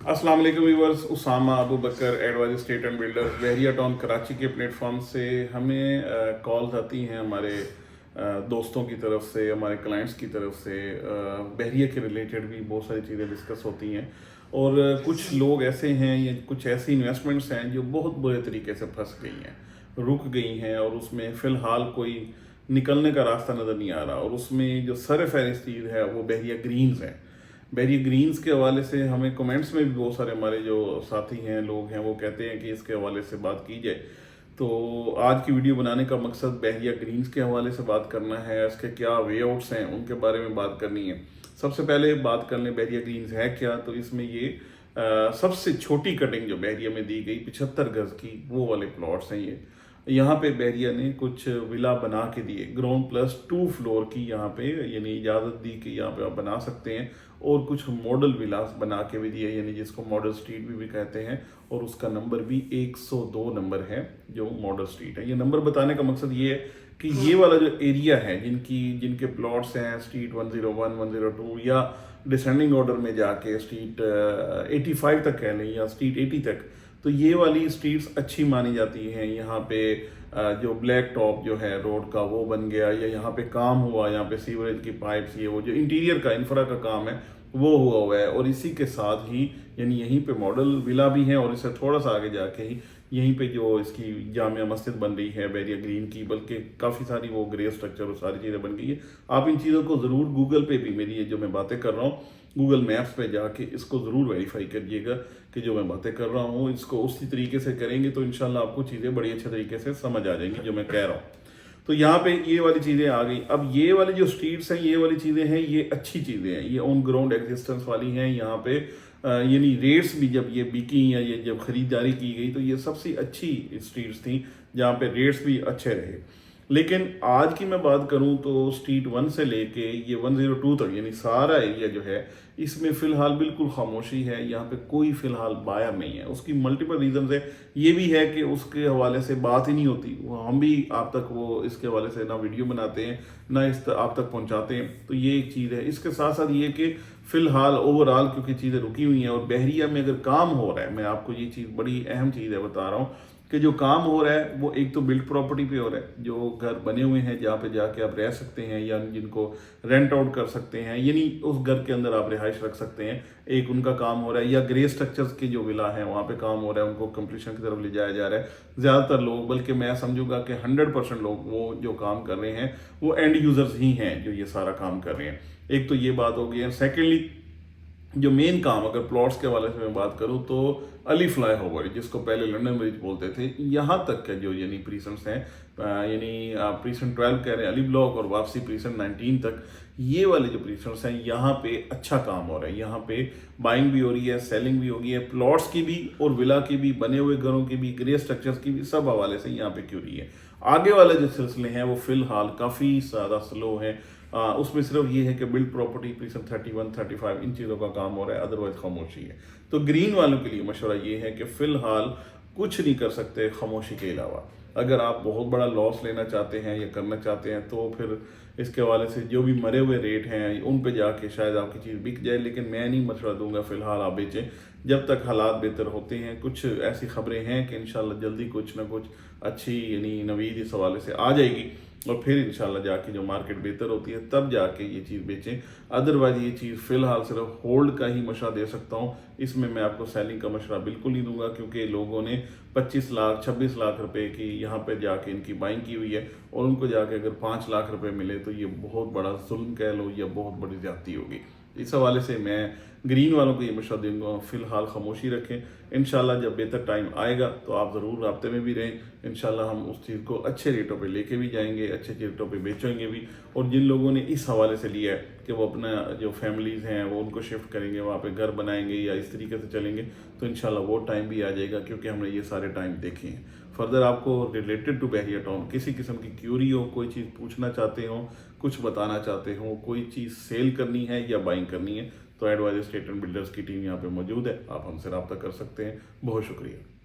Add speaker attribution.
Speaker 1: अस्सलाम वालेकुम viewers, Usama Abu Bakar advise state and builders Bahria Town Karachi के प्लेटफॉर्म से हमें कॉल्स आती हैं हमारे दोस्तों की तरफ से, हमारे क्लाइंट्स की तरफ से। बहरिया के रिलेटेड भी बहुत सारी चीज़ें डिस्कस होती हैं और कुछ लोग ऐसे हैं या कुछ ऐसी इन्वेस्टमेंट्स हैं जो बहुत बुरे तरीके से फंस गई हैं, रुक गई हैं और उसमें फ़िलहाल कोई निकलने का रास्ता नज़र नहीं आ रहा। और उसमें जो सर फहरिस्त चीज़ है वो बहरिया ग्रीन्स है। बेरी ग्रीन्स के हवाले से हमें कमेंट्स में भी बहुत सारे हमारे जो साथी हैं, लोग हैं, वो कहते हैं कि इसके हवाले से बात की जाए। तो आज की वीडियो बनाने का मकसद बहरिया ग्रीन्स के हवाले से बात करना है, इसके क्या वे आउट्स हैं उनके बारे में बात करनी है। सबसे पहले बात कर लें बहरिया ग्रीन्स है क्या। तो इसमें ये सबसे छोटी कटिंग जो बहरिया में दी गई 75 गज की, वो वाले प्लॉट्स हैं ये। यहाँ पे बहरिया ने कुछ विला बना के दिए, ग्राउंड प्लस 2 फ्लोर की यहाँ पे, यानी इजाज़त दी कि यहाँ पे आप बना सकते हैं। और कुछ मॉडल विलास बना के भी दिए, यानी जिसको मॉडल स्ट्रीट भी कहते हैं। और उसका नंबर भी 102 नंबर है जो मॉडल स्ट्रीट है। ये नंबर बताने का मकसद ये है कि ये वाला जो एरिया है, जिनके प्लॉट्स हैं स्ट्रीट 101, 102 या डिसेंडिंग ऑर्डर में जाके स्ट्रीट 85 तक कह लें या स्ट्रीट 80 तक, तो ये वाली स्ट्रीट्स अच्छी मानी जाती हैं। यहाँ पे जो ब्लैक टॉप जो है रोड का वो बन गया, या यहाँ पे काम हुआ, यहाँ पे सीवरेज की पाइप्स, ये वो जो इंटीरियर का इंफ्रा का काम है वो हुआ है। और इसी के साथ ही यानी यहीं पे मॉडल विला भी है और इससे थोड़ा सा आगे जाके ही यहीं पे जो इसकी जामिया मस्जिद बन रही है बहरिया ग्रीन की, बल्कि काफ़ी सारी वो ग्रे स्ट्रक्चर और सारी चीज़ें बन गई है। आप इन चीज़ों को ज़रूर गूगल पे भी, मेरी ये जो मैं बातें कर रहा हूँ, गूगल मैप्स पे जाके इसको ज़रूर वेरीफाई करिएगा कि जो मैं बातें कर रहा हूँ इसको उसी तरीके से करेंगे तो इंशाल्लाह आपको चीज़ें बड़ी अच्छे तरीके से समझ आ जाएंगी जो मैं कह रहा हूँ। तो यहाँ पे ये वाली चीज़ें आ गई। अब ये वाली जो स्ट्रीट्स हैं, ये वाली चीज़ें हैं, ये अच्छी चीज़ें हैं, ये ऑन ग्राउंड एग्जिस्टेंस वाली हैं। यहाँ पे यानी रेट्स भी जब ये बिकी या ये जब खरीदारी की गई तो ये सबसे अच्छी स्ट्रीट्स थी जहाँ पे रेट्स भी अच्छे रहे। लेकिन आज की मैं बात करूं तो स्ट्रीट 1 से लेके ये 102 तक, यानी सारा एरिया जो है, इसमें फ़िलहाल बिल्कुल खामोशी है। यहाँ पे कोई फ़िलहाल बायर नहीं है। उसकी मल्टीपल रीजंस है। ये भी है कि उसके हवाले से बात ही नहीं होती, वो हम भी आप तक वो इसके हवाले से ना वीडियो बनाते हैं ना आप तक पहुँचाते हैं। तो ये एक चीज़ है। इसके साथ साथ ये कि फ़िलहाल ओवरऑल क्योंकि चीज़ें रुकी हुई हैं और बहरिया में अगर काम हो रहा है, मैं आपको ये चीज़ बड़ी अहम चीज़ है बता रहा हूँ कि जो काम हो रहा है वो एक तो बिल्ड प्रॉपर्टी पे हो रहा है, जो घर बने हुए हैं जहाँ पे जाके आप रह सकते हैं या जिनको रेंट आउट कर सकते हैं, यानी उस घर के अंदर आप रिहाइश रख सकते हैं, एक उनका काम हो रहा है। या ग्रे स्ट्रक्चर्स के जो विला हैं वहाँ पे काम हो रहा है, उनको कंप्लीशन की तरफ ले जाया जा रहा है। ज़्यादातर लोग, बल्कि मैं समझूंगा कि 100% लोग वो जो काम कर रहे हैं वो एंड यूजर्स ही हैं जो ये सारा काम कर रहे हैं। एक तो ये बात हो गई है। सेकेंडली जो मेन काम, अगर प्लॉट्स के हवाले से मैं बात करूं तो अली फ्लाई ओवर, जिसको पहले लंदन ब्रिज बोलते थे, यहाँ तक के जो यानी प्रीसेंट्स हैं, यानी प्रीसेंट 12 कह रहे हैं अली ब्लॉक और वापसी प्रीसेंट 19 तक, ये वाले जो प्रीसेंट्स हैं यहाँ पे अच्छा काम हो रहा है। यहाँ पे बाइंग भी हो रही है, सेलिंग भी हो गई है, प्लॉट्स की भी और विला की भी, बने हुए घरों की भी, ग्रे स्ट्रक्चर्स की भी, सब हवाले से यहाँ पे क्यों रही है। आगे वाले जो सिलसिले हैं वो फिलहाल काफ़ी ज़्यादा स्लो है। उसमें सिर्फ ये है कि बिल्ड प्रॉपर्टी प्रीसेंट 31, 35 इन चीज़ों का काम हो रहा है, अदरवाइज खामोशी है। तो ग्रीन वालों के लिए मशवरा ये है कि फ़िलहाल कुछ नहीं कर सकते खामोशी के अलावा। अगर आप बहुत बड़ा लॉस लेना चाहते हैं या करना चाहते हैं तो फिर इसके हवाले से जो भी मरे हुए रेट हैं उन पे जाके शायद आपकी चीज़ बिक जाए। लेकिन मैं नहीं मशवरा दूंगा फ़िलहाल आप बेचें जब तक हालात बेहतर होते हैं। कुछ ऐसी खबरें हैं कि इंशाल्लाह जल्दी कुछ ना कुछ अच्छी यानी नवीद इस हवाले से आ जाएगी और फिर इंशाल्लाह जाके जो मार्केट बेहतर होती है तब जाके ये चीज़ बेचें। अदरवाइज ये चीज़ फ़िलहाल सिर्फ होल्ड का ही मशवरा दे सकता हूँ। इसमें मैं आपको सेलिंग का मशवरा बिल्कुल नहीं दूंगा, क्योंकि लोगों ने 25 लाख 26 लाख रुपए की यहाँ पे जाके इनकी बाइंग की हुई है और उनको जाके अगर 5 लाख रुपए मिले तो ये बहुत बड़ा जुल्म कह लो या बहुत बड़ी ज्यादती होगी। इस हवाले से मैं ग्रीन वालों को ये मशवरा दूंगा फ़िलहाल खामोशी रखें। इंशाल्लाह जब बेहतर टाइम आएगा तो आप ज़रूर राब्ते में भी रहें। इंशाल्लाह हम उस चीज़ को अच्छे रेटों पे लेके भी जाएंगे, अच्छे रेटों पे बेचेंगे भी। और जिन लोगों ने इस हवाले से लिया है कि वो अपना जो फैमिलीज़ हैं वो उनको शिफ्ट करेंगे, वहाँ पे घर बनाएंगे या इस तरीके से चलेंगे, तो इंशाल्लाह वो टाइम भी आ जाएगा, क्योंकि हमने ये सारे टाइम देखे हैं। फर्दर आपको रिलेटेड टू बहरिया टाउन किसी किस्म की क्यूरी हो, कोई चीज़ पूछना चाहते हो, कुछ बताना चाहते हो, कोई चीज़ सेल करनी है या बाइंग करनी है, तो एडवाइज स्टेट एंड बिल्डर्स की टीम यहाँ पे मौजूद है। आप हमसे रब्ता कर सकते हैं। बहुत शुक्रिया।